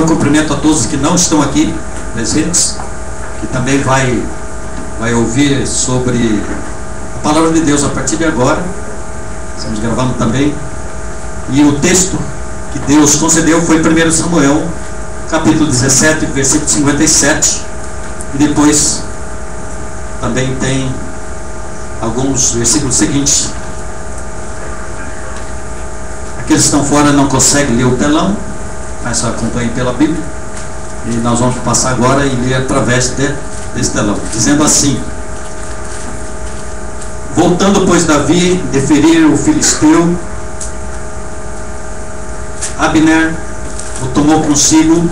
Então eu cumprimento a todos que não estão aqui presentes, que também vai ouvir sobre a palavra de Deus a partir de agora. Estamos gravando também. E o texto que Deus concedeu foi 1 Samuel, capítulo 17, versículo 57. E depois também tem alguns versículos seguintes. Aqueles que estão fora não conseguem ler o telão, mas só acompanhem pela Bíblia. E nós vamos passar agora e ler através desse telão, dizendo assim: voltando, pois, Davi de ferir o filisteu, Abner o tomou consigo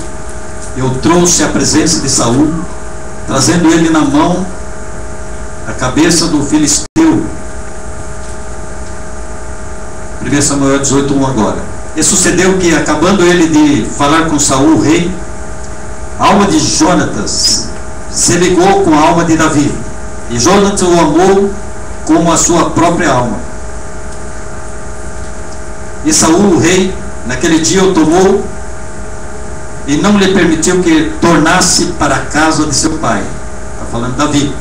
e o trouxe à presença de Saul, trazendo ele na mão a cabeça do filisteu. 1 Samuel 18:1 agora. E sucedeu que, acabando ele de falar com Saul, o rei, a alma de Jonatas se ligou com a alma de Davi, e Jonatas o amou como a sua própria alma. E Saul, o rei, naquele dia o tomou e não lhe permitiu que tornasse para a casa de seu pai. Está falando Davi.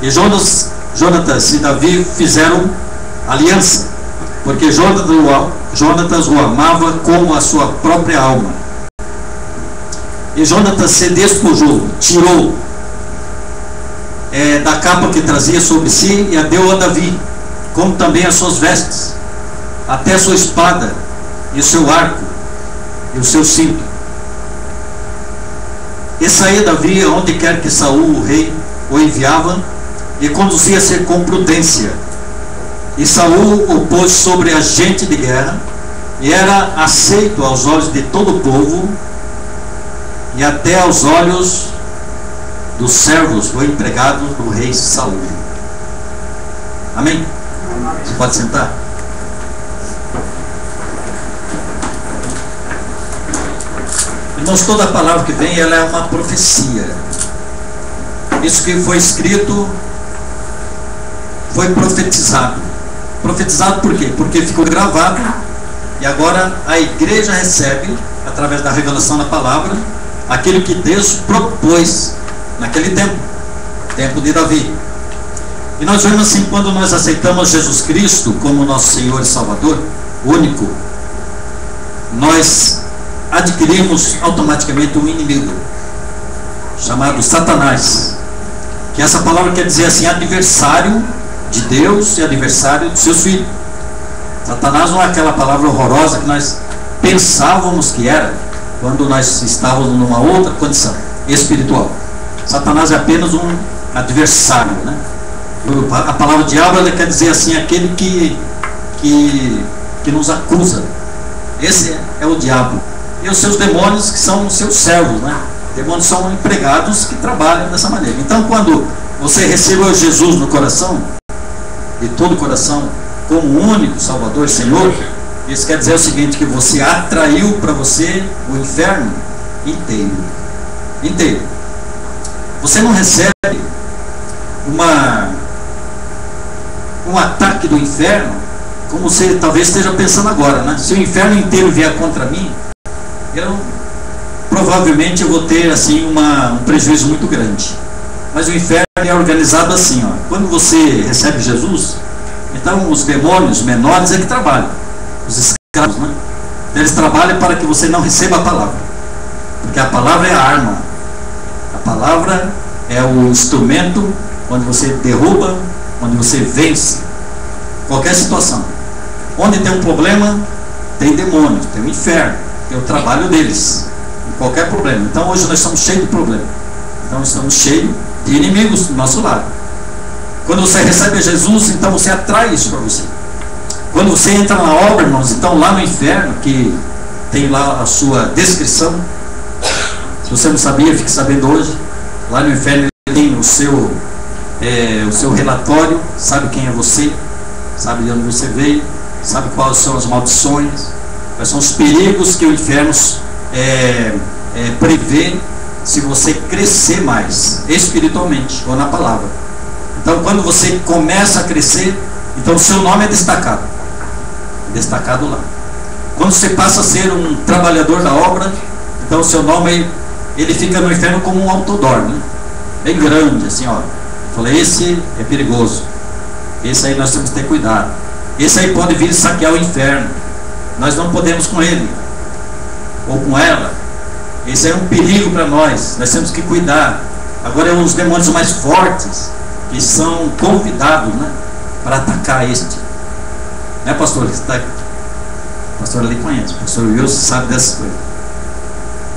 E Jonatas e Davi fizeram aliança, porque Jonatas o amava como a sua própria alma. E Jonatas se despojou, tirou da capa que trazia sobre si e a deu a Davi, como também as suas vestes, até a sua espada e o seu arco e o seu cinto. E saía Davi aonde quer que Saul, o rei, o enviava, e conduzia-se com prudência. E Saul o pôs sobre a gente de guerra, e era aceito aos olhos de todo o povo, e até aos olhos dos servos ou empregados do rei Saul. Amém? Você pode sentar? Irmãos, toda a palavra que vem, ela é uma profecia. Isso que foi escrito foi profetizado. Profetizado por quê? Porque ficou gravado e agora a igreja recebe, através da revelação da palavra, aquilo que Deus propôs naquele tempo de Davi. E nós vemos assim, quando nós aceitamos Jesus Cristo como nosso Senhor e Salvador único, nós adquirimos automaticamente um inimigo chamado Satanás, que essa palavra quer dizer assim, adversário de Deus e adversário dos seus filhos. Satanás não é aquela palavra horrorosa que nós pensávamos que era quando nós estávamos numa outra condição espiritual. Satanás é apenas um adversário, né? A palavra diabo, ela quer dizer assim, aquele que nos acusa. Esse é o diabo. E os seus demônios, que são os seus servos, né? Demônios são empregados que trabalham dessa maneira. Então, quando você recebeu Jesus no coração, de todo o coração, como o único Salvador e Senhor, isso quer dizer o seguinte, que você atraiu para você o inferno inteiro. Você não recebe um ataque do inferno como você talvez esteja pensando agora, né? Se o inferno inteiro vier contra mim, provavelmente eu vou ter assim um prejuízo muito grande. Mas o inferno é organizado assim, ó. Quando você recebe Jesus, então os demônios menores é que trabalham, os escravos, né? Eles trabalham para que você não receba a palavra, porque a palavra é a arma, a palavra é o instrumento onde você derruba, onde você vence qualquer situação. Onde tem um problema, tem demônios, tem o inferno, tem o trabalho deles, em qualquer problema. Então hoje nós estamos cheios de problemas, então estamos cheios de inimigos do nosso lado. Quando você recebe Jesus, então você atrai isso para você. Quando você entra na obra, irmãos, então lá no inferno, que tem lá a sua descrição, se você não sabia, fique sabendo hoje. Lá no inferno ele tem o seu relatório, sabe quem é você, sabe de onde você veio, sabe quais são as maldições, quais são os perigos que o inferno prevê se você crescer mais espiritualmente ou na palavra. Então quando você começa a crescer, então o seu nome é destacado lá. Quando você passa a ser um trabalhador da obra, Então o seu nome, ele fica no inferno como um outdoor, né? Bem grande, assim, ó. Falei, esse é perigoso. Esse aí nós temos que ter cuidado. Esse aí pode vir saquear o inferno. Nós não podemos com ele ou com ela. Esse é um perigo para nós. Nós temos que cuidar. Agora os demônios mais fortes, que são convidados, né, para atacar este. Né, pastor? O pastor ali conhece. O pastor Wilson sabe dessas coisas.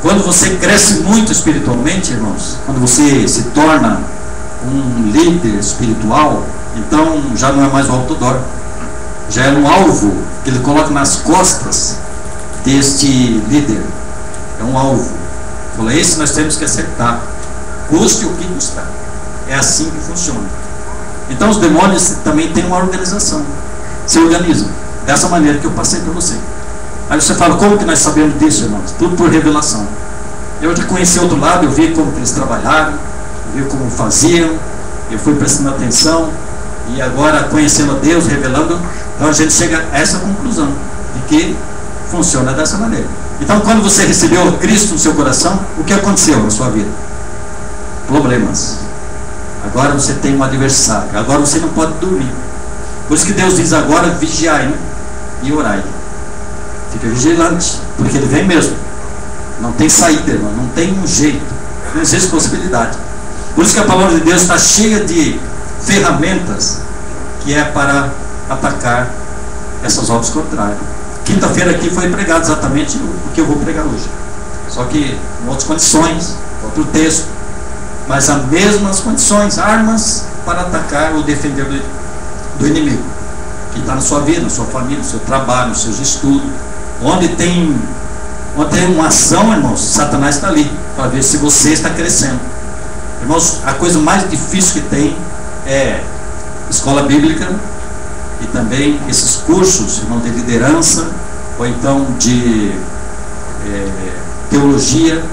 Quando você cresce muito espiritualmente, irmãos, quando você se torna um líder espiritual, então já não é mais o outdoor, já é um alvo que ele coloca nas costas deste líder. É um alvo. Fala, esse nós temos que acertar, custe o que custar. É assim que funciona. Então os demônios também têm uma organização, se organizam dessa maneira que eu passei para você. Aí você fala, como que nós sabemos disso, irmãos? Tudo por revelação. Eu já conheci outro lado, eu vi como que eles trabalharam, eu vi como faziam, eu fui prestando atenção, e agora conhecendo a Deus, revelando, então a gente chega a essa conclusão, de que funciona dessa maneira. Então quando você recebeu Cristo no seu coração, o que aconteceu na sua vida? Problemas. Agora você tem um adversário, agora você não pode dormir. Por isso que Deus diz agora, vigiai, né? E orai. Fica vigilante, porque ele vem mesmo. Não tem saída, irmão, não tem um jeito, não existe possibilidade. Por isso que a palavra de Deus está cheia de ferramentas que é para atacar essas obras contrárias. Quinta-feira aqui foi pregado exatamente o que eu vou pregar hoje, só que em outras condições, outro texto, mas as mesmas condições, armas para atacar ou defender do inimigo que está na sua vida, na sua família, no seu trabalho, nos seus estudos. Onde tem uma ação, irmãos, Satanás está ali para ver se você está crescendo. Irmãos, a coisa mais difícil que tem é escola bíblica e também esses cursos, irmão, de liderança ou então de teologia,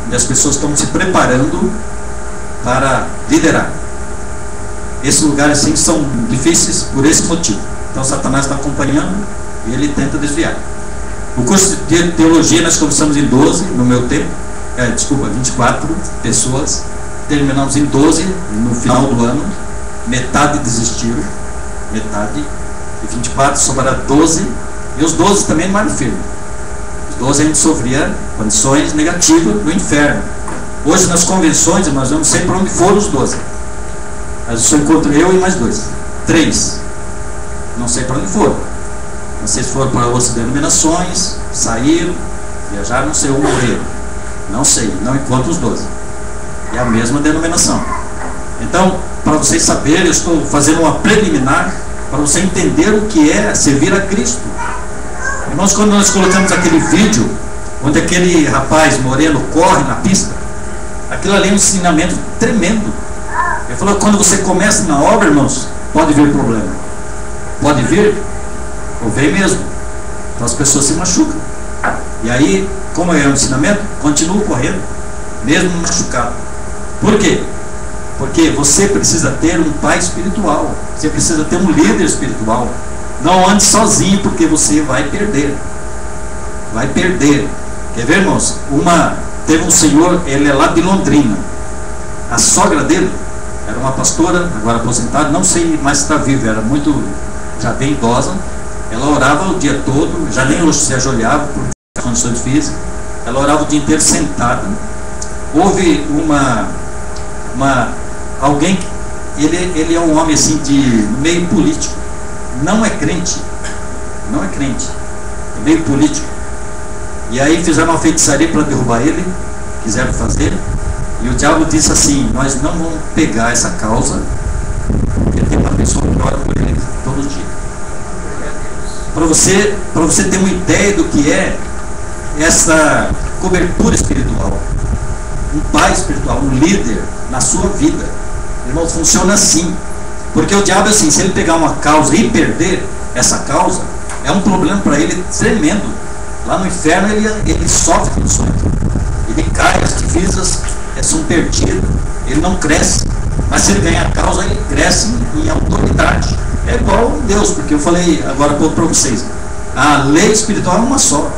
onde as pessoas estão se preparando para liderar. Esses lugares assim são difíceis por esse motivo. Então Satanás está acompanhando e ele tenta desviar. O curso de teologia nós começamos em 12, no meu tempo, 24 pessoas, terminamos em 12, no final do ano, metade desistiram, metade, e 24 sobraram 12, e os 12 também não eram firmes. Os 12 a gente sofria condições negativas do inferno. Hoje nas convenções, irmãos, eu não sei para onde foram os 12, mas eu só encontro eu e mais 3, não sei para onde foram. Não sei se foram para outras denominações, saíram, viajaram, não sei, ou morreram. Não sei, não encontro os 12. É a mesma denominação. Então, para vocês saberem, eu estou fazendo uma preliminar para você entender o que é servir a Cristo. Irmãos, quando nós colocamos aquele vídeo, onde aquele rapaz moreno corre na pista, aquilo ali é um ensinamento tremendo. Ele falou, quando você começa na obra, irmãos, pode vir problema. Pode vir, ou vem mesmo. Então as pessoas se machucam. E aí, como é o ensinamento, continua correndo, mesmo machucado. Por quê? Porque você precisa ter um pai espiritual. Você precisa ter um líder espiritual. Não ande sozinho, porque você vai perder. Vai perder. Quer ver, irmãos? Teve um senhor, ele é lá de Londrina. A sogra dele era uma pastora, agora aposentada, não sei mais se está viva, era muito, já bem idosa. Ela orava o dia todo, já nem se ajoelhava por condições físicas. Ela orava o dia inteiro sentada. Houve alguém, ele é um homem assim de meio político, não é crente, é meio político. E aí fizeram uma feitiçaria para derrubar ele, quiseram fazer, e o diabo disse assim, nós não vamos pegar essa causa, porque tem uma pessoa que ora por ele todos os dias. Para você ter uma ideia do que é essa cobertura espiritual, um pai espiritual, um líder na sua vida, irmão, funciona assim. Porque o diabo é assim, se ele pegar uma causa e perder essa causa, é um problema para ele tremendo. Lá no inferno ele sofre condições, ele cai, as divisas são perdidas, ele não cresce. Mas se ele ganha a causa, ele cresce em autoridade. É igual a Deus, porque eu falei agora para vocês, a lei espiritual é uma só.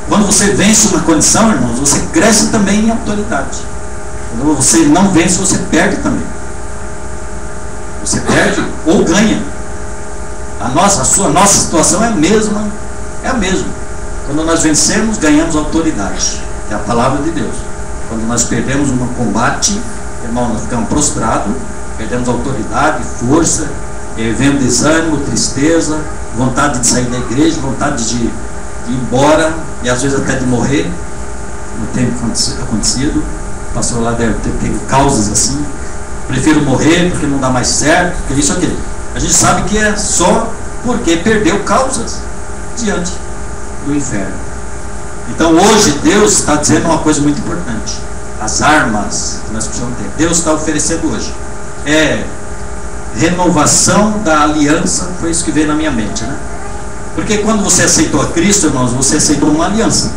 Quando você vence uma condição, irmãos, você cresce também em autoridade. Quando você não vence, você perde também. Você perde ou ganha. A nossa situação é a mesma. É a mesma. Quando nós vencemos, ganhamos autoridade. É a palavra de Deus. Quando nós perdemos um combate, irmão, nós ficamos prostrados, perdemos autoridade, força, vendo desânimo, tristeza, vontade de sair da igreja, vontade de ir embora, e às vezes até de morrer. Não tem acontecido. O pastor lá deve ter pego causas assim. Prefiro morrer porque não dá mais certo, porque isso aqui. A gente sabe que é só porque perdeu causas diante do inferno. Então hoje Deus está dizendo uma coisa muito importante. As armas que nós precisamos ter, Deus está oferecendo hoje é renovação da aliança. Foi isso que veio na minha mente, né? Porque quando você aceitou a Cristo, irmãos, você aceitou uma aliança.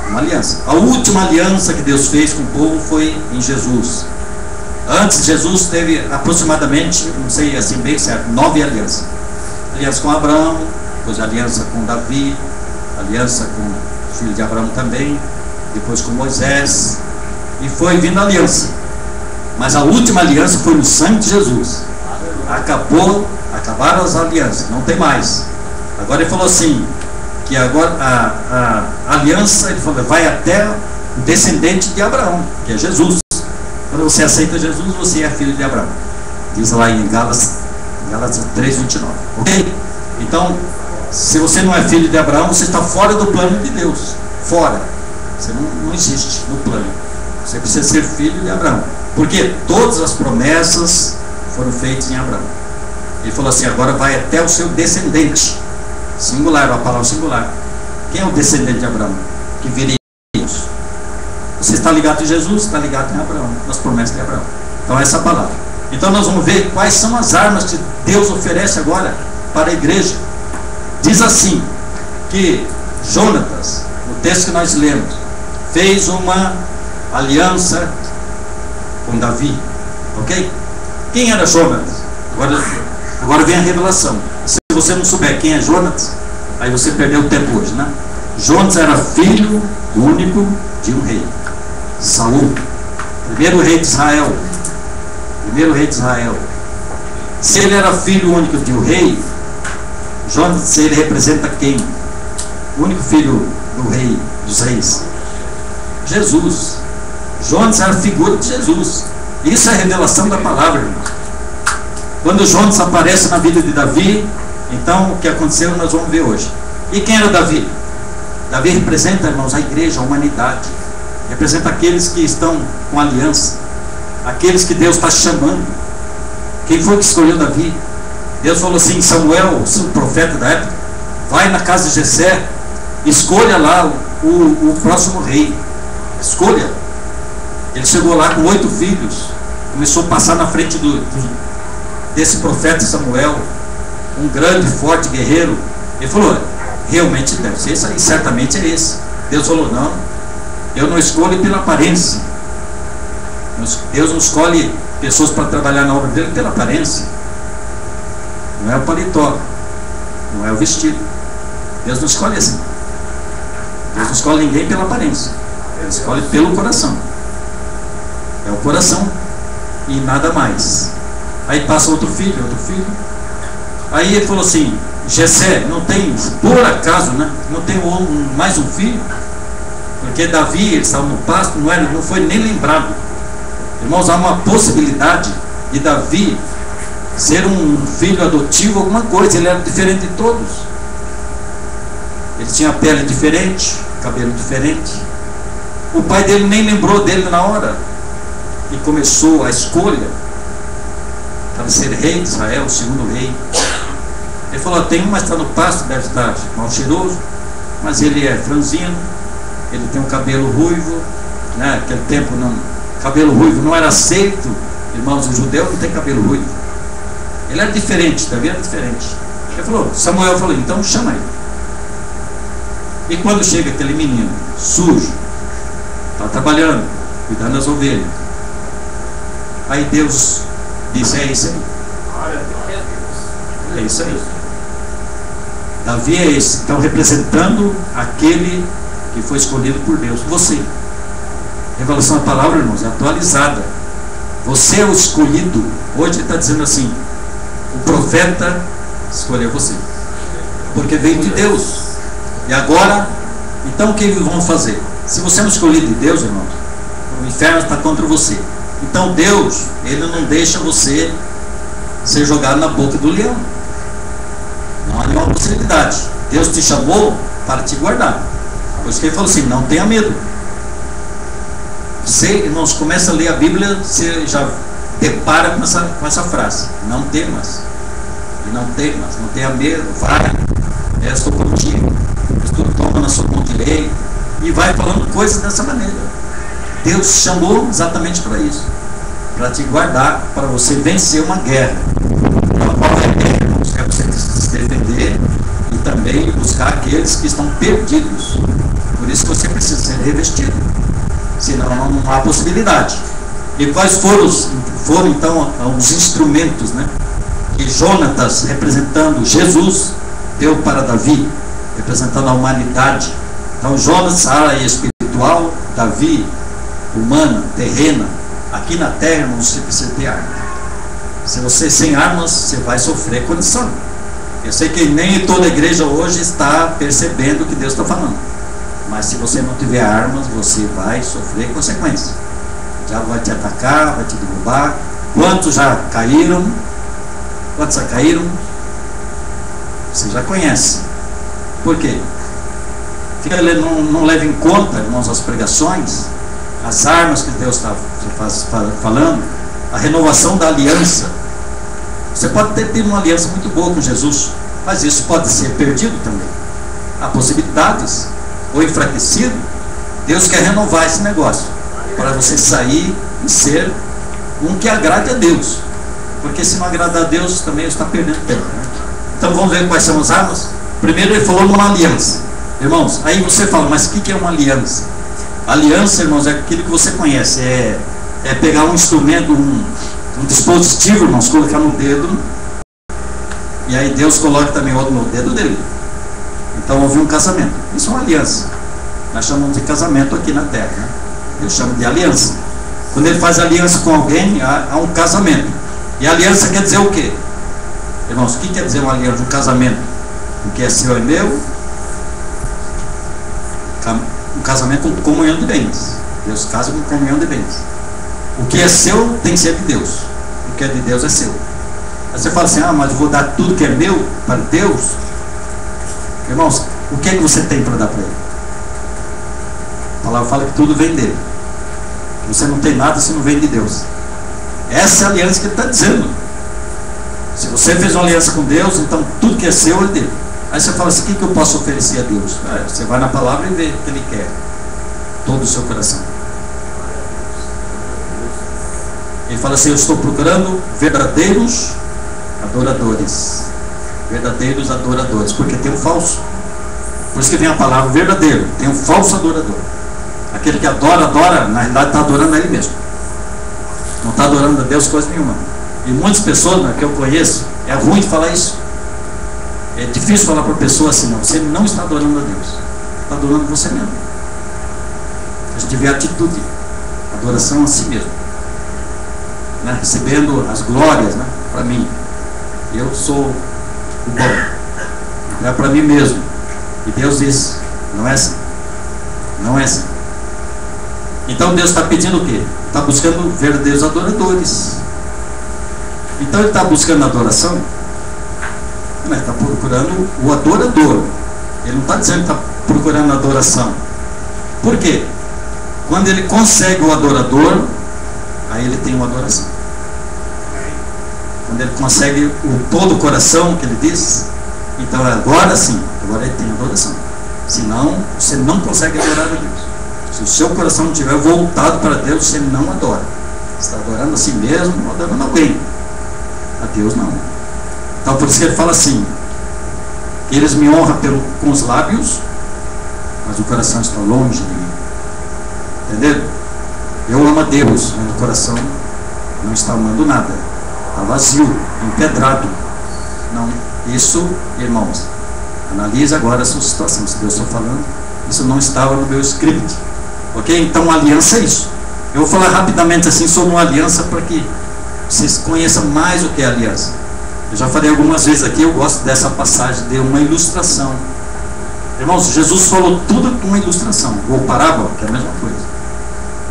Uma aliança. A última aliança que Deus fez com o povo foi em Jesus. Antes, Jesus teve aproximadamente, não sei assim bem certo, 9 alianças. Aliança com Abraão, depois aliança com Davi, aliança com o filho de Abraão também, depois com Moisés, e foi vindo a aliança. Mas a última aliança foi no sangue de Jesus. Acabaram as alianças, não tem mais. Agora ele falou assim, que agora a aliança, ele falou, vai até o descendente de Abraão, que é Jesus. Quando você aceita Jesus, você é filho de Abraão. Diz lá em Gálatas 3:29. Ok? Então, se você não é filho de Abraão, você está fora do plano de Deus. Fora. Você não existe no plano. Você precisa ser filho de Abraão. Porque todas as promessas foram feitas em Abraão. Ele falou assim, agora vai até o seu descendente. Singular, a palavra singular. Quem é o descendente de Abraão? Que viria Deus. Você está ligado em Jesus, está ligado em Abraão, nas promessas de Abraão. Então essa é a palavra. Então nós vamos ver quais são as armas que Deus oferece agora para a igreja. Diz assim, que Jonatas, no texto que nós lemos, fez uma aliança com Davi. Ok? Quem era Jonatas? Agora vem a revelação. Se você não souber quem é Jonatas, aí você perdeu o tempo hoje, né? Jonatas era filho único de um rei, Saul, primeiro rei de Israel. Se ele era filho único de um rei, Jonatas, ele representa quem? O único filho do rei, dos reis? Jesus. Jonatas era a figura de Jesus. Isso é a revelação da palavra, irmão. Quando Jonatas aparece na vida de Davi, então o que aconteceu nós vamos ver hoje. E quem era Davi? Davi representa, irmãos, a igreja, a humanidade. Representa aqueles que estão com aliança, aqueles que Deus está chamando. Quem foi que escolheu Davi? Deus falou assim, Samuel, o profeta da época, vai na casa de Jessé, escolha lá o próximo rei. Escolha. Ele chegou lá com 8 filhos, começou a passar na frente desse profeta Samuel, um grande, forte guerreiro. Ele falou, realmente deve ser esse aí, certamente é esse. Deus falou, não, eu não escolho pela aparência. Deus não escolhe pessoas para trabalhar na obra dele pela aparência. Não é o paletó, não é o vestido. Deus não escolhe assim. Deus não escolhe ninguém pela aparência. Ele escolhe pelo coração. É o coração e nada mais. Aí passa outro filho. Aí ele falou assim, Jessé, não tem, por acaso, né? Não tem mais um filho? Porque Davi, ele estava no pasto, não foi nem lembrado. Irmãos, há uma possibilidade de Davi ser um filho adotivo, alguma coisa. Ele era diferente de todos. Ele tinha pele diferente, cabelo diferente. O pai dele nem lembrou dele na hora. E começou a escolha para ser rei de Israel, o segundo rei. Ele falou, tem um, mas está no pasto, deve estar mal cheiroso, mas ele é franzino, ele tem um cabelo ruivo, né? Naquele tempo cabelo ruivo não era aceito, irmãos, o judeu não tem cabelo ruivo. Ele era diferente, Davi era diferente. Ele falou, Samuel falou, então chama ele. E quando chega aquele menino sujo, está trabalhando, cuidando das ovelhas, aí Deus diz, é isso aí. É isso aí. Davi é esse, então representando aquele que foi escolhido por Deus, você. Revelação da palavra, irmãos, é atualizada. Você é o escolhido. Hoje ele está dizendo assim: o profeta escolheu você, porque veio de Deus. E agora, então o que eles vão fazer? Se você é um escolhido de Deus, irmãos, o inferno está contra você. Então Deus, ele não deixa você ser jogado na boca do leão. Não há nenhuma possibilidade. Deus te chamou para te guardar. Por isso que ele falou assim: não tenha medo. Você, irmãos, começa a ler a Bíblia, você já depara com essa frase: não temas. E não temas, não tenha medo, vai, eu estou contigo, tu toma na sua mão direita. E vai falando coisas dessa maneira. Deus chamou exatamente para isso, para te guardar, para você vencer uma guerra. Então, qual é a guerra, irmãos? É você se defender e também buscar aqueles que estão perdidos. Por isso que você precisa ser revestido, senão não há possibilidade. E quais foram então os instrumentos, né, que Jonatas, representando Jesus, deu para Davi, representando a humanidade? Então Jonatas, a área espiritual, Davi, humana, terrena. Aqui na terra, irmãos, você precisa ter arma. Se você sem armas, você vai sofrer condição. Eu sei que nem toda igreja hoje está percebendo o que Deus está falando, mas se você não tiver armas, você vai sofrer consequências. O diabo vai te atacar, vai te derrubar. Quantos já caíram? Quantos já caíram? Você já conhece. Por quê? Não leva em conta, irmãos, as pregações, as armas que Deus está falando, a renovação da aliança. Você pode ter tido uma aliança muito boa com Jesus, mas isso pode ser perdido também. Há possibilidades, ou enfraquecido. Deus quer renovar esse negócio, para você sair e ser um que agrade a Deus, porque se não agradar a Deus, também está perdendo tempo, né? Então vamos ver quais são as armas. Primeiro ele falou numa aliança. Irmãos, aí você fala, mas o que é uma aliança? Aliança, irmãos, é aquilo que você conhece. É pegar um instrumento, um dispositivo, irmãos, colocar no dedo, e aí Deus coloca também outro no dedo dele. Então houve um casamento. Isso é uma aliança. Nós chamamos de casamento aqui na terra, né? Eu chamo de aliança. Quando ele faz aliança com alguém, há um casamento. E aliança quer dizer o quê? Irmãos, o que quer dizer uma aliança, um casamento? O que é seu é meu. Um casamento com comunhão de bens. Deus casa com comunhão de bens. O que é seu tem que ser de Deus. O que é de Deus é seu. Aí você fala assim: ah, mas eu vou dar tudo que é meu para Deus. Irmãos, o que é que você tem para dar para Ele? A palavra fala que tudo vem dele. Você não tem nada se não vem de Deus. Essa é a aliança que ele está dizendo. Se você fez uma aliança com Deus, então tudo que é seu é dele. Aí você fala assim: o que eu posso oferecer a Deus? Você vai na palavra e vê o que Ele quer. Todo o seu coração. Ele fala assim: eu estou procurando verdadeiros adoradores. Verdadeiros adoradores. Porque tem um falso. Por isso que vem a palavra verdadeiro. Tem um falso adorador. Aquele que adora, na realidade está adorando a ele mesmo. Não está adorando a Deus coisa nenhuma. E muitas pessoas, né, que eu conheço, é ruim de falar isso. É difícil falar para a pessoa assim: não, você não está adorando a Deus, está adorando você mesmo. A gente vê a atitude, adoração a si mesmo, né? Recebendo as glórias, né, para mim. Eu sou o bom, não é para mim mesmo. E Deus diz: não é assim, não é assim. Então Deus está pedindo o quê? Está buscando verdadeiros adoradores. Então ele está buscando adoração. Ele está procurando o adorador. Ele não está dizendo que está procurando adoração. Por quê? Quando ele consegue o adorador, aí ele tem uma adoração. Quando ele consegue o todo o coração, que ele diz, então agora sim, agora ele tem adoração. Senão, você não consegue adorar a Deus. Se o seu coração não estiver voltado para Deus, você não adora. Você está adorando a si mesmo, não adorando alguém. A Deus não. Então por isso que ele fala assim: eles me honram com os lábios, mas o coração está longe de mim. Entendeu? Eu amo a Deus, mas o coração não está amando nada. Está vazio, empedrado. Não, isso, irmãos, Analise agora a sua situação. Se Deus está falando, isso não estava no meu script. Ok? Então, aliança é isso. Eu vou falar rapidamente assim sobre uma aliança para que vocês conheçam mais o que é aliança. Eu já falei algumas vezes aqui, eu gosto dessa passagem de uma ilustração. Irmãos, Jesus falou tudo com uma ilustração, ou parábola, que é a mesma coisa.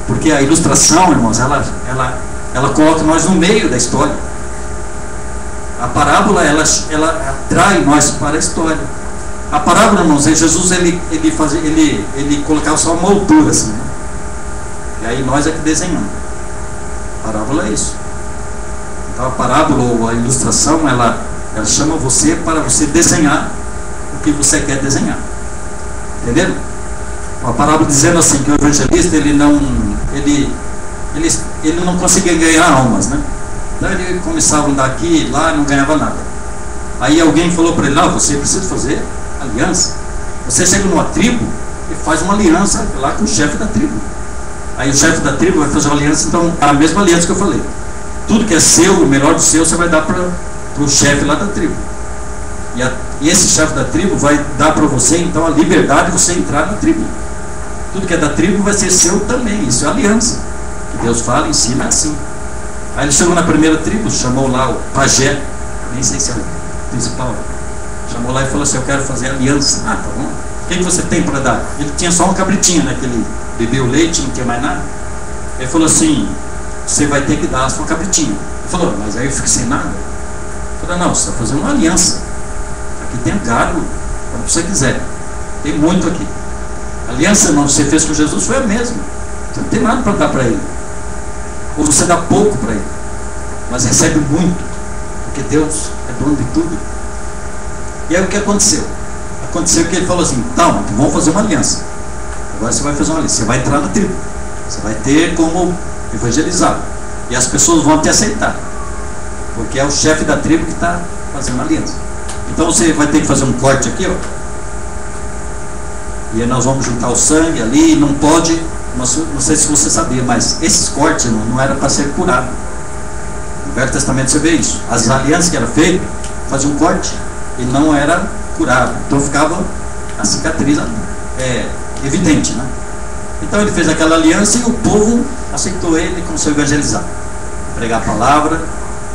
Porque a ilustração, irmãos, ela coloca nós no meio da história. A parábola, ela atrai nós para a história. A parábola, irmãos, é Jesus, ele colocava só uma altura assim, né? E aí nós é que desenhamos. A parábola é isso. Então a parábola ou a ilustração, ela chama você para você desenhar o que você quer desenhar. Entenderam? A parábola dizendo assim, que o evangelista ele não conseguia ganhar almas, né? Então ele começava a andar aqui e lá, não ganhava nada. Aí alguém falou para ele, não, você precisa fazer aliança. Você chega numa tribo e faz uma aliança lá com o chefe da tribo. Aí o chefe da tribo vai fazer uma aliança, então a mesma aliança que eu falei. Tudo que é seu, o melhor do seu, você vai dar para o chefe lá da tribo. E esse chefe da tribo vai dar para você, então, a liberdade de você entrar na tribo. Tudo que é da tribo vai ser seu também. Isso é aliança. Que Deus fala, ensina assim. Aí ele chegou na primeira tribo, chamou lá o pajé, nem sei se é o principal. Chamou lá e falou assim, eu quero fazer aliança. Ah, tá bom. O que você tem para dar? Ele tinha só uma cabritinha, né? Que ele bebeu leite, não tinha mais nada. Ele falou assim, você vai ter que dar a sua cabritinha. Ele falou, mas aí eu fico sem nada. Ele falou, não, você está fazendo uma aliança. Aqui tem gado, quando você quiser. Tem muito aqui. A aliança, irmão, que você fez com Jesus foi a mesma. Você não tem nada para dar para ele. Ou você dá pouco para ele, mas recebe muito, porque Deus é dono de tudo. E aí o que aconteceu? Aconteceu que ele falou assim, então vamos fazer uma aliança. Agora você vai fazer uma aliança, você vai entrar na tribo, você vai ter como evangelizar, e as pessoas vão te aceitar, porque é o chefe da tribo que está fazendo uma aliança. Então você vai ter que fazer um corte aqui, ó, e aí nós vamos juntar o sangue ali, não pode, não sei se você sabia, mas esses cortes não era para ser curado. No Velho Testamento você vê isso. As alianças que eram feitas faziam um corte e não era curado, então ficava a cicatriz evidente, né? Então ele fez aquela aliança e o povo aceitou ele e começou a evangelizar, pregar a palavra.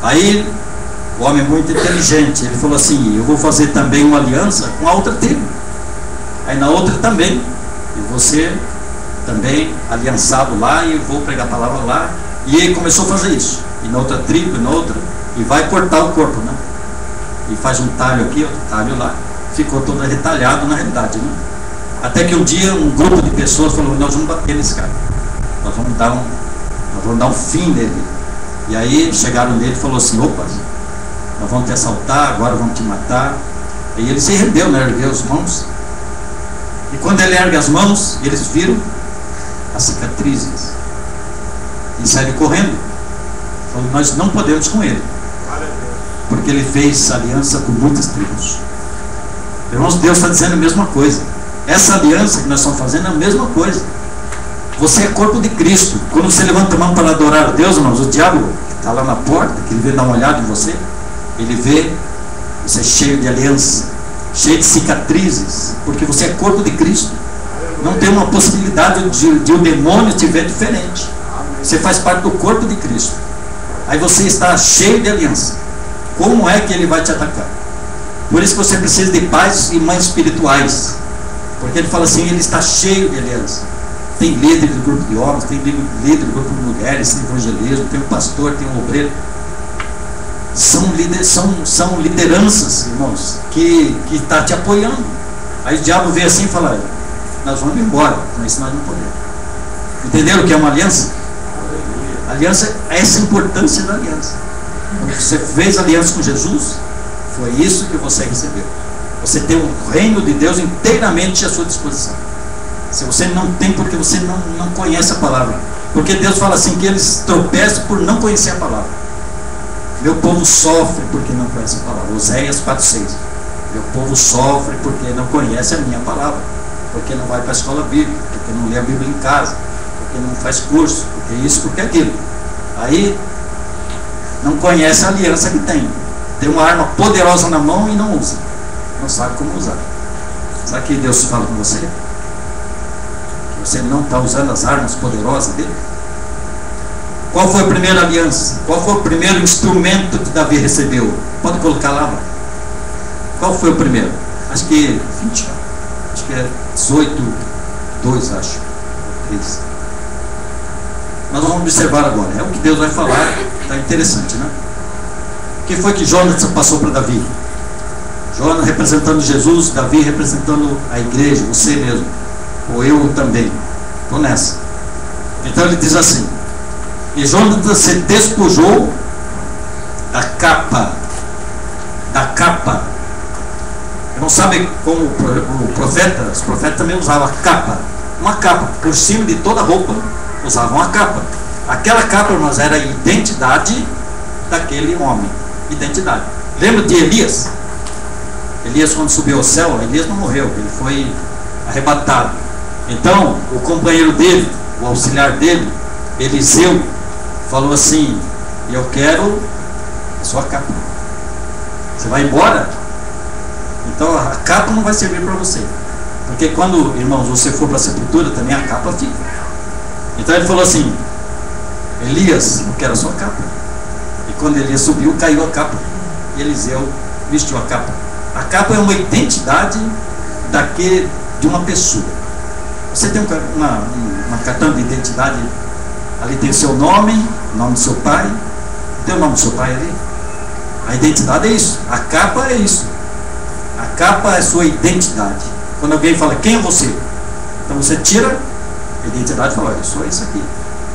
Aí o homem muito inteligente, ele falou assim, eu vou fazer também uma aliança com a outra tribo. Aí na outra também, e você também aliançado lá, e eu vou pregar a palavra lá. E ele começou a fazer isso, e na outra tribo, e na outra, e vai cortar o corpo, né? E faz um talho aqui, outro talho lá, ficou todo retalhado na realidade, né? Até que um dia um grupo de pessoas falou, nós vamos bater nesse cara, nós vamos dar um fim nele. E aí chegaram nele e falou assim, opa, nós vamos te assaltar, agora vamos te matar. E ele se rendeu, né? Ergueu as mãos. E quando ele ergue as mãos, eles viram as cicatrizes e saíram correndo. Falou, nós não podemos com ele, porque ele fez aliança com muitas tribos. Irmãos, Deus está dizendo a mesma coisa. Essa aliança que nós estamos fazendo é a mesma coisa. Você é corpo de Cristo. Quando você levanta a mão para adorar a Deus, irmãos, o diabo que está lá na porta, que ele vê dar uma olhada em você, ele vê você cheio de aliança, cheio de cicatrizes, porque você é corpo de Cristo. Não tem uma possibilidade de o demônio te ver diferente. Você faz parte do corpo de Cristo. Aí você está cheio de aliança. Como é que ele vai te atacar? Por isso que você precisa de pais e mães espirituais, porque ele fala assim, ele está cheio de aliança. Tem líder do grupo de homens, tem líder do grupo de mulheres, tem evangelismo, tem um pastor, tem um obreiro. São lideranças, irmãos, que está te apoiando. Aí o diabo vê assim e fala, nós vamos embora, com isso nós não podemos. Entenderam o que é uma aliança? Aliança, essa é a importância da aliança. Quando você fez aliança com Jesus, foi isso que você recebeu. Você tem o reino de Deus inteiramente à sua disposição. Se você não tem, porque você não conhece a palavra. Porque Deus fala assim, que eles tropeçam por não conhecer a palavra. Meu povo sofre porque não conhece a palavra. Oséias 4:6. Meu povo sofre porque não conhece a minha palavra, porque não vai para a escola bíblica, porque não lê a Bíblia em casa, porque não faz curso, porque isso, porque aquilo. Aí não conhece a aliança que tem. Tem uma arma poderosa na mão e não usa, não sabe como usar. Será que Deus fala com você? Que você não está usando as armas poderosas dele? Qual foi a primeira aliança? Qual foi o primeiro instrumento que Davi recebeu? Pode colocar lá, mano. Qual foi o primeiro? Acho que 20, acho que é 18:2, acho. 3. Nós vamos observar agora. É o que Deus vai falar. Está interessante, né? O que foi que Jonas passou para Davi? Jonas representando Jesus, Davi representando a igreja, você mesmo, ou eu também. Estou nessa. Então ele diz assim: e Jonas se despojou da capa. Não sabe como os profetas também usavam a capa. Uma capa, por cima de toda a roupa, usavam a capa. Aquela capa, irmãos, era a identidade daquele homem. Identidade. Lembra de Elias? Elias, quando subiu ao céu, Elias não morreu, ele foi arrebatado. Então, o companheiro dele, o auxiliar dele, Eliseu, falou assim: eu quero a sua capa. Você vai embora? Então a capa não vai servir para você. Porque quando, irmãos, você for para a sepultura, também a capa fica. Então ele falou assim: Elias, eu quero a sua capa. E quando Elias subiu, caiu a capa. E Eliseu vestiu a capa. A capa é uma identidade de uma pessoa. Você tem uma cartão de identidade, ali tem o seu nome, o nome do seu pai. Tem o nome do seu pai ali? A identidade é isso. A capa é isso. A capa é sua identidade. Quando alguém fala: quem é você? Então você tira a identidade e fala: eu sou isso aqui.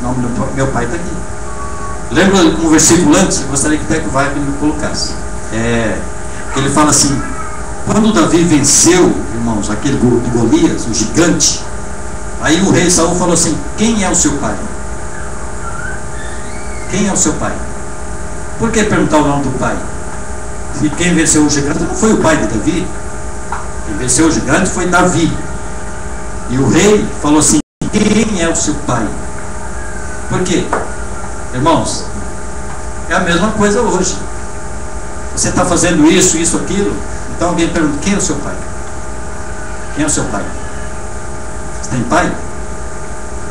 O nome do meu pai está aqui. Lembra um versículo antes? Eu gostaria que até que o Wagner me colocasse. Ele fala assim: quando Davi venceu, irmãos, aquele de Golias, o gigante, aí o rei Saul falou assim: quem é o seu pai? Quem é o seu pai? Por que perguntar o nome do pai? E quem venceu o gigante não foi o pai de Davi. Quem venceu o gigante foi Davi. E o rei falou assim: quem é o seu pai? Por quê? Irmãos, é a mesma coisa hoje. Você está fazendo isso, aquilo. Então alguém pergunta: quem é o seu pai? Quem é o seu pai? Você tem pai?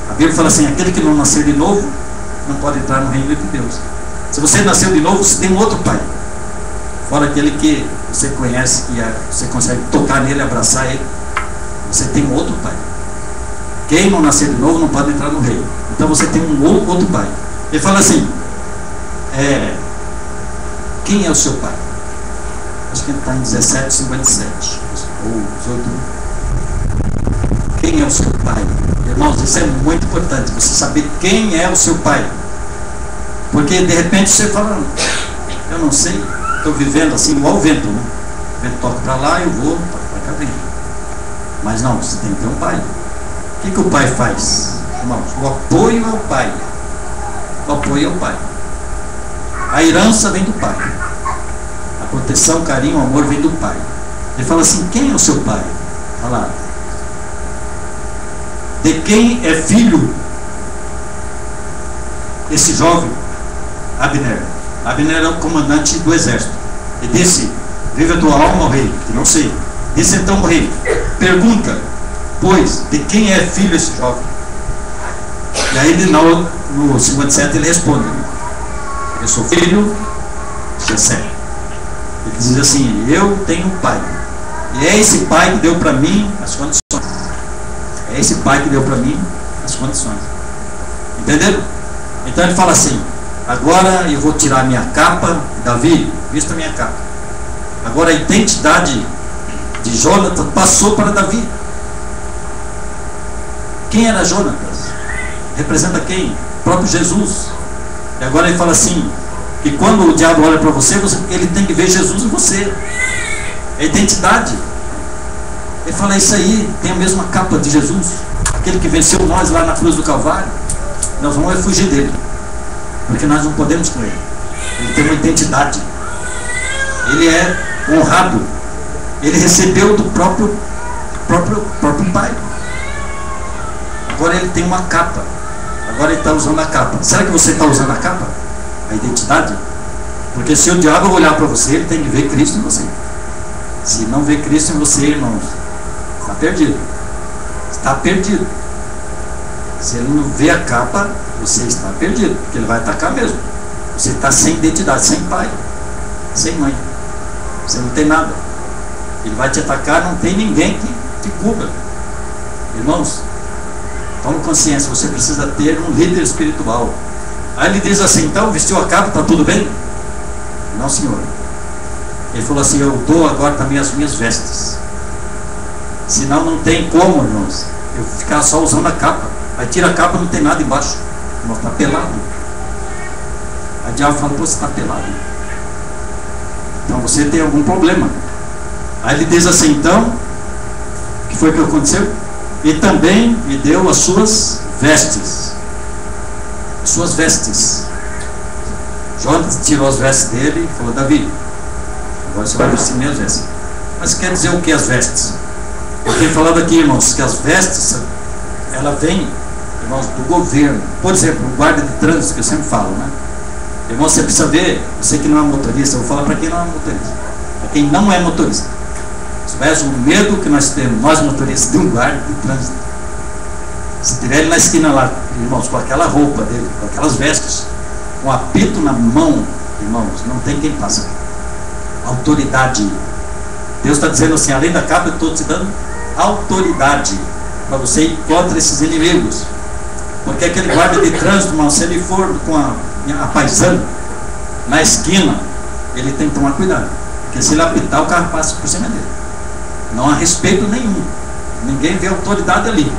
A Bíblia fala assim: aquele que não nascer de novo não pode entrar no reino de Deus. Se você nasceu de novo, você tem um outro pai. Fora aquele que você conhece, que você consegue tocar nele, abraçar ele. Você tem um outro pai. Quem não nascer de novo não pode entrar no reino. Então você tem um outro pai. Ele fala assim: quem é o seu pai? Acho que ele está em 17:57 ou 18. Quem é o seu pai? Irmãos, isso é muito importante, você saber quem é o seu pai. Porque de repente você fala: eu não sei, estou vivendo assim igual o vento, né? O vento toca para lá, eu vou para cá dentro. Mas não, você tem que ter um pai. O que o pai faz? Irmãos, o apoio ao pai. O apoio ao pai. A herança vem do pai. A proteção, o carinho, o amor vem do pai. Ele fala assim: quem é o seu pai? Olha lá. De quem é filho esse jovem? Abner. Abner é o comandante do exército. Ele disse: vive a tua alma, ó rei. Que não sei. Disse então o rei: pergunta, pois, de quem é filho esse jovem? E aí ele, no 57 ele responde: eu sou filho de Jessé. Ele diz assim: eu tenho um pai. E é esse pai que deu para mim as condições. É esse pai que deu para mim as condições. Entenderam? Então ele fala assim: agora eu vou tirar minha capa. Davi, vista a minha capa. Agora a identidade de Jonatas passou para Davi. Quem era Jonatas? Representa quem? O próprio Jesus. E agora ele fala assim: que quando o diabo olha para você, ele tem que ver Jesus em você. É identidade. Ele fala: isso aí tem a mesma capa de Jesus, aquele que venceu nós lá na cruz do Calvário. Nós vamos fugir dele, porque nós não podemos com ele. Ele tem uma identidade. Ele é honrado. Ele recebeu do próprio pai. Agora ele tem uma capa. Agora ele está usando a capa. Será que você está usando a capa? A identidade? Porque se o diabo olhar para você, ele tem que ver Cristo em você. Se não vê Cristo em você, irmãos, está perdido. Está perdido. Se ele não vê a capa, você está perdido, porque ele vai atacar mesmo. Você está sem identidade, sem pai, sem mãe. Você não tem nada. Ele vai te atacar, não tem ninguém que te cubra. Irmãos, tome consciência, você precisa ter um líder espiritual. Aí ele diz assim, então, vestiu a capa, está tudo bem? Não, senhor. Ele falou assim, eu dou agora também as minhas vestes. Senão não tem como, irmãos, eu ficar só usando a capa. Aí tira a capa, não tem nada embaixo. Irmão, está pelado. Aí o diabo fala, pô, você está pelado. Então você tem algum problema. Aí ele diz assim, então, o que foi que aconteceu? E também me deu as suas vestes. As suas vestes. Jonas tirou as vestes dele e falou, Davi, agora você vai vestir minhas vestes. Mas quer dizer o que as vestes? Eu tenho falado aqui, irmãos, que as vestes, ela vem, irmãos, do governo. Por exemplo, o guarda de trânsito, que eu sempre falo, né? Irmão, você precisa ver, você que não é motorista, eu vou falar para quem não é motorista. Para quem não é motorista. Você vai o medo que nós temos, nós motoristas, de um guarda de trânsito. Se tiver ele na esquina lá, irmãos, com aquela roupa dele, com aquelas vestes, com um apito na mão, irmãos, não tem quem passe. Autoridade. Deus está dizendo assim, além da capa, eu estou te dando autoridade para você ir contra esses inimigos. Porque aquele guarda de trânsito, irmão, se ele for com a paisana na esquina, ele tem que tomar cuidado. Porque se ele apitar, o carro passa por cima dele. Não há respeito nenhum. Ninguém vê autoridade ali.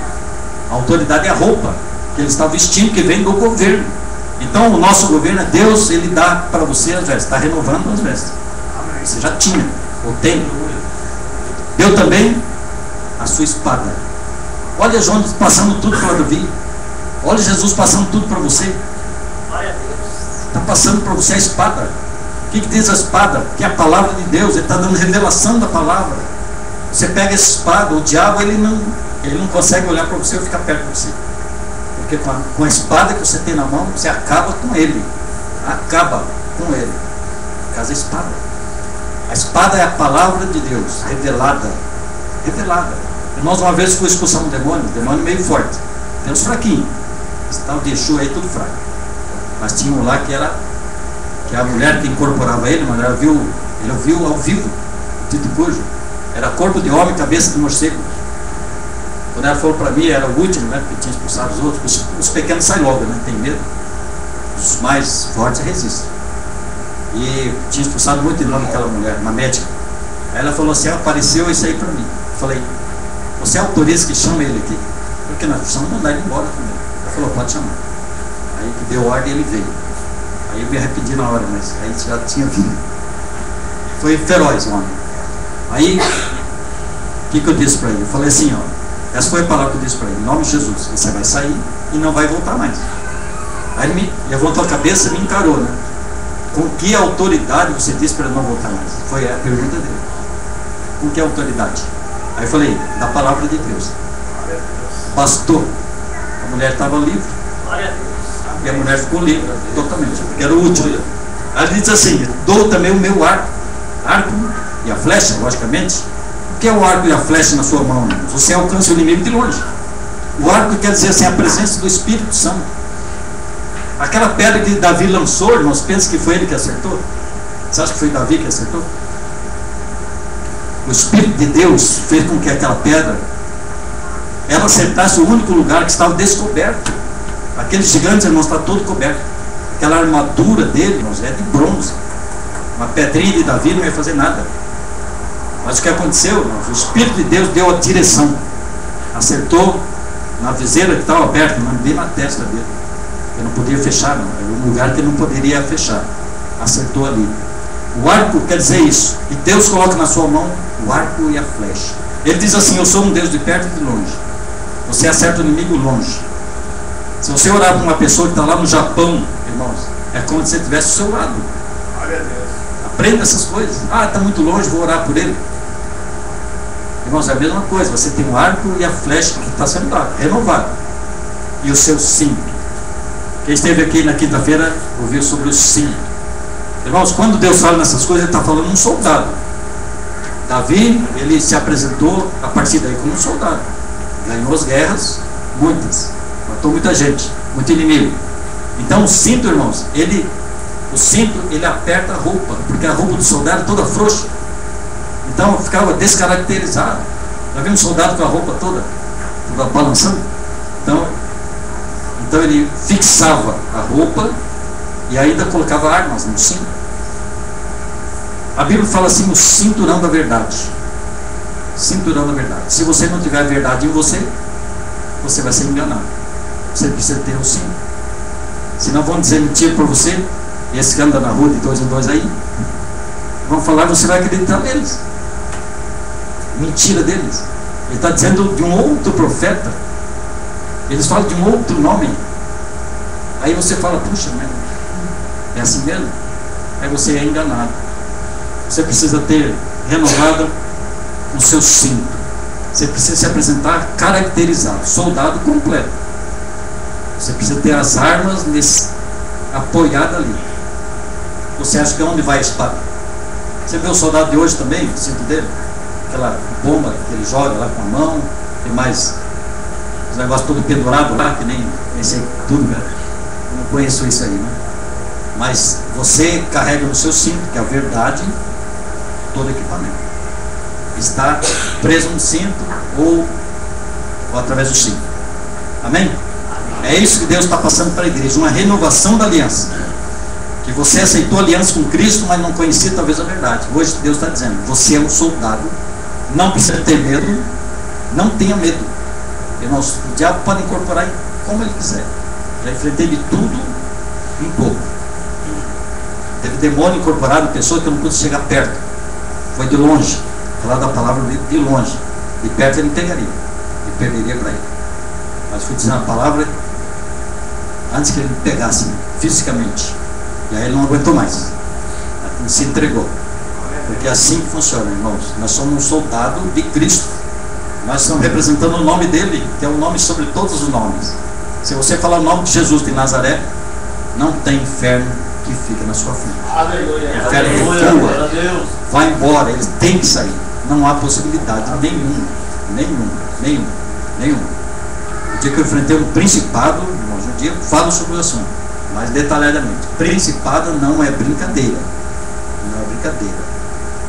A autoridade é a roupa que ele está vestindo, que vem do governo. Então o nosso governo é Deus, ele dá para você as vestes, está renovando as vestes. Você já tinha, ou tem. Deu também a sua espada. Olha Jonas passando tudo para Davi. Olha Jesus passando tudo para você. Está passando para você a espada. O que diz a espada? Que é a palavra de Deus. Ele está dando revelação da palavra. Você pega essa espada, o diabo ele não consegue olhar para você ou ficar perto de você. Porque com a espada que você tem na mão, você acaba com ele. Acaba com ele. Por causa da espada. A espada é a palavra de Deus, revelada. Revelada. Nós uma vez fomos expulsar um demônio meio forte. Tem uns fraquinhos. Esse tal de Exu aí, tudo fraco. Mas tinha um lá que a mulher que incorporava ele, mas ele viu ao vivo, o Tito Cujo. Era corpo de homem, cabeça de morcego. Quando ela falou para mim, era o último, né? Porque tinha expulsado os outros. Os pequenos saem logo, né? Tem medo. Os mais fortes resistem. E tinha expulsado muito de nome aquela mulher, uma médica. Aí ela falou assim, apareceu isso aí para mim. Eu falei, você autoriza que chama ele aqui? Porque nós precisamos mandar ele embora também. Ela falou, pode chamar. Aí que deu ordem, ele veio. Aí eu me arrependi na hora, mas aí já tinha vindo. Foi feroz o homem. Aí, o que eu disse para ele? Eu falei assim, ó, essa foi a palavra que eu disse para ele, em nome de Jesus, você vai sair e não vai voltar mais. Aí ele me levantou a cabeça e me encarou, né? Com que autoridade você disse para ele não voltar mais? Foi a pergunta dele. Com que autoridade? Aí eu falei, da palavra de Deus. Bastou. A mulher estava livre. E a mulher ficou livre, totalmente, porque era o último. Aí ele diz assim, dou também o meu arco. Arco e a flecha, logicamente. O que é o arco e a flecha na sua mão? Você alcança o inimigo de longe. O arco quer dizer assim, a presença do Espírito Santo. Aquela pedra que Davi lançou, irmãos, pensa que foi ele que acertou? Você acha que foi Davi que acertou? O Espírito de Deus fez com que aquela pedra ela acertasse o único lugar que estava descoberto. Aqueles gigantes, irmãos, está todo coberto. Aquela armadura dele, irmãos, é de bronze. Uma pedrinha de Davi não ia fazer nada. Mas o que aconteceu, irmãos? O Espírito de Deus deu a direção. Acertou na viseira que estava aberta, mas bem na testa dele. Ele não podia fechar, não. Era um lugar que ele não poderia fechar. Acertou ali. O arco quer dizer isso. E Deus coloca na sua mão o arco e a flecha. Ele diz assim, eu sou um Deus de perto e de longe. Você acerta o inimigo longe. Se você orar para uma pessoa que está lá no Japão, irmãos, é como se você estivesse ao seu lado. Aprenda essas coisas. Ah, está muito longe, vou orar por ele. Irmãos, é a mesma coisa. Você tem o arco e a flecha que está sendo dado, renovado. E o seu cinto. Quem esteve aqui na quinta-feira ouviu sobre o cinto. Irmãos, quando Deus fala nessas coisas, Ele está falando um soldado. Davi, ele se apresentou a partir daí como um soldado. Ganhou as guerras, muitas. Matou muita gente, muito inimigo. Então o cinto, irmãos, o cinto aperta a roupa, porque a roupa do soldado é toda frouxa. Então ficava descaracterizado. Já viu um soldado com a roupa toda balançando? Então ele fixava a roupa e ainda colocava armas no cinto. A Bíblia fala assim, o cinturão da verdade. Cinturão da verdade. Se você não tiver a verdade em você, você vai ser enganado. Você precisa ter o cinto. Senão vão dizer mentira para você, e esse que anda na rua de 2 em 2 aí, vão falar, você vai acreditar neles. Mentira deles. Ele está dizendo de um outro profeta. Eles falam de um outro nome. Aí você fala, puxa, mas é assim mesmo? Aí você é enganado. Você precisa ter renovado o seu cinto. Você precisa se apresentar caracterizado, soldado completo. Você precisa ter as armas apoiadas ali. Você acha que onde vai a espada? Você vê o soldado de hoje também, o cinto dele? Aquela bomba que ele joga lá com a mão, tem mais os negócios tudo pendurado lá, que nem sei tudo, né? Eu não conheço isso aí, né? Mas você carrega no seu cinto, que é a verdade, todo equipamento. Está preso no cinto ou através do cinto. Amém? É isso que Deus está passando para a igreja, uma renovação da aliança. Que você aceitou a aliança com Cristo, mas não conhecia talvez a verdade. Hoje Deus está dizendo, você é um soldado, não precisa ter medo, não tenha medo. Irmãos, o diabo pode incorporar como ele quiser. Já enfrentei de tudo em pouco. Teve demônio incorporado em pessoa que eu não pude chegar perto. Foi de longe. Falar da palavra de longe. De perto ele pegaria. E perderia para ele. Mas fui dizendo a palavra antes que ele me pegasse fisicamente. E aí ele não aguentou mais. Ele se entregou. Porque é assim que funciona, irmãos. Nós somos um soldado de Cristo. Nós estamos representando o nome dele, que é o nome sobre todos os nomes. Se você falar o nome de Jesus de Nazaré, não tem inferno que fica na sua frente. O inferno recua, vai embora, eles têm que sair. Não há possibilidade nenhuma. O dia que eu enfrentei um principado, irmãos, um dia eu falo sobre o assunto, mais detalhadamente. Principado não é brincadeira. Não é brincadeira.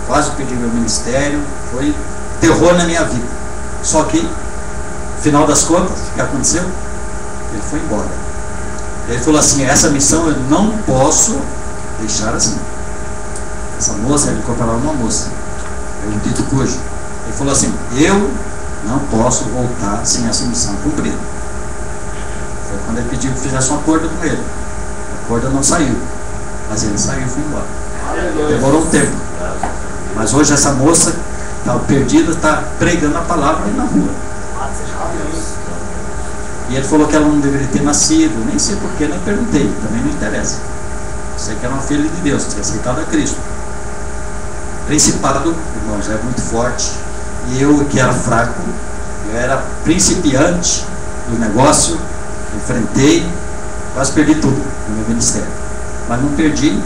Quase perdi meu ministério, foi terror na minha vida. Só que, no final das contas, o que aconteceu? Ele foi embora. Ele falou assim, essa missão eu não posso deixar assim. Essa moça, ele incorporava uma moça, eu dito cujo. Ele falou assim, eu não posso voltar sem essa missão cumprida. Foi quando ele pediu que fizesse um acordo com ele. O acordo não saiu, mas ele saiu e foi embora. Demorou um tempo. Mas hoje essa moça está perdida, está pregando a palavra aí na rua. E ele falou que ela não deveria ter nascido, nem sei porquê, nem perguntei, também não interessa. Sei que era uma filha de Deus, tinha aceitado a Cristo. Principado, irmãos, é muito forte. E eu que era fraco, eu era principiante do negócio, enfrentei, quase perdi tudo no meu ministério. Mas não perdi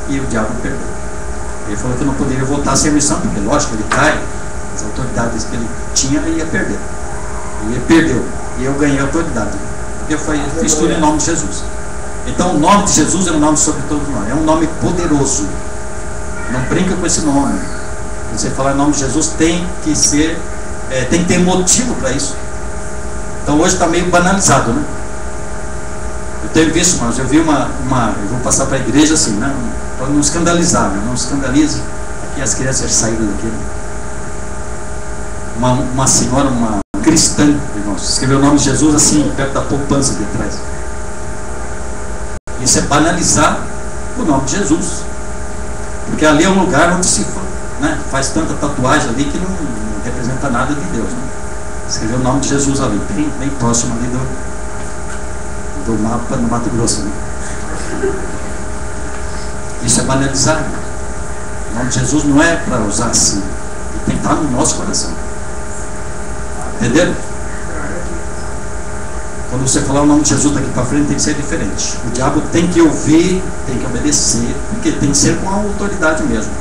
e o diabo perdeu. Ele falou que eu não poderia voltar sem a missão, porque lógico, ele cai, as autoridades que ele tinha, ele ia perder. E ele perdeu. E eu ganhei a autoridade. Porque eu fiz tudo em nome de Jesus. Então o nome de Jesus é um nome sobre todos nós. É um nome poderoso. Não brinca com esse nome. Quando você falar em nome de Jesus, tem que ter motivo para isso. Então hoje está meio banalizado, né? Eu tenho visto, mas eu vi eu vou passar para a igreja assim, né? Para não escandalizar, né? Não escandalize. Aqui as crianças saíram daqui. Uma senhora, uma cristã, irmãos, escreveu o nome de Jesus assim, perto da poupança de trás. Isso é banalizar o nome de Jesus. Porque ali é um lugar onde se faz tanta tatuagem ali que não representa nada de Deus. Né? Escreveu o nome de Jesus ali, bem próximo ali do mapa no Mato Grosso. Né? Isso é banalizar. O nome de Jesus não é para usar assim. Ele tem que estar no nosso coração. Entenderam? Quando você falar o nome de Jesus daqui para frente, tem que ser diferente. O diabo tem que ouvir, tem que obedecer, porque tem que ser com a autoridade mesmo.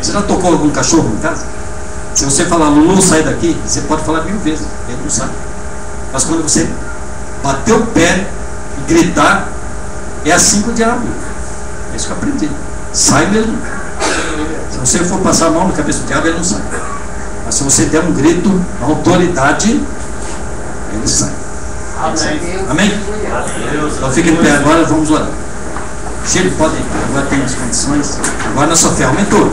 Você já tocou algum cachorro em casa? Se você falar, Lulu, sai daqui, você pode falar 1000 vezes, ele não sai. Mas quando você bater o pé e gritar, é assim com o diabo. É isso que eu aprendi. Sai mesmo. Se você for passar a mão na cabeça do diabo, ele não sai. Mas se você der um grito, na autoridade, ele sai. Amém. Amém? Então fique em pé agora, vamos orar. Chile, pode, agora tem as condições. Agora nossa fé aumentou.